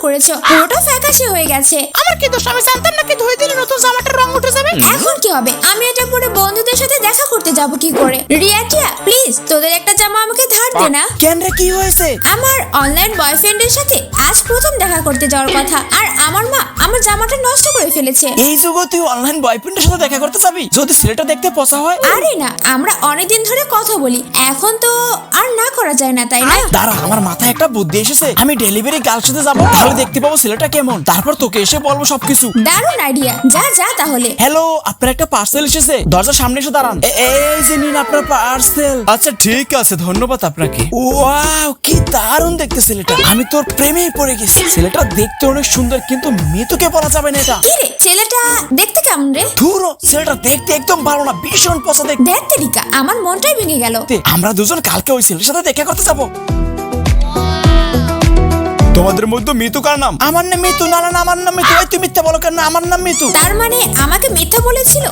করেছো, পুরোটা ফ্যাকাশে হয়ে গেছে। আমার কি দোষ? আমি জানতাম না কি ধুয়ে দিলে নতুন জামাটার রং উঠে যাবে। এখন কি হবে? আমি এটা পরে বন্ধুদের সাথে দেখা করতে যাব কি করে? রিয়াটিয়া প্লিজ তোদের একটা জামা আমাকে ধার দে না। কেন রে, কি হয়েছে? আমার অনলাইন বয়ফ্রেন্ডের সাথে আজ প্রথম দেখা করতে যাওয়ার কথা, আর আমার মা আমার জামাটা নষ্ট করে ফেলেছে। এই যুগে তুই অনলাইন বয়ফ্রেন্ডের সাথে দেখা করতে যাবি? যদি ছেলেটা দেখতে পচা হয়? আরে না, আমরা অনেকদিন ধরে কথা বলি, এখন তো আর না করা যায় না, তাই না? দাঁড়া, আমার মাথায় একটা বুদ্ধি এসেছে। আমি ডেলিভারি গার্ল সাথে যাবো, তাহলে দেখতে পাবো ছেলেটা কেমন, তারপর তোকে এসে বলবো সবকিছু। দারুণ আইডিয়া, যা যা তাহলে। হ্যালো, আপনার একটা পার্সেল এসেছে, দরজার সামনে এসে দাঁড়ান। এই যে নিন আপনার পার্সেল। আচ্ছা ঠিক আছে, ধন্যবাদ আপনাকে। ওয়াও, কি দারুণ দেখতে ছেলেটা। আমি তোর প্রেমেই পড়ে গেছি। ছেলেটা দেখতে অনেক সুন্দর, কিন্তু মৃতকে বলা যাবে না এটা। কি রে, ছেলেটা দেখতে কেমন রে? ধুরো, ছেলেটা দেখতে একদম ভালো না, ভীষণ পচা দেখতে। দেখ তেরিকা, আমার মনটাই ভেঙে গেল। আমরা দুজন কালকে ওই ছেলের সাথে দেখা করতে যাবো। তোমাদের মধ্যে মিতু কার নাম? আমার নাম মিতু। না না না, আমার নাম মিতু। এই তুই মিথ্যা বলো কেন? আমার নাম মিতু। তার মানে আমাকে মিথ্যা বলেছিল?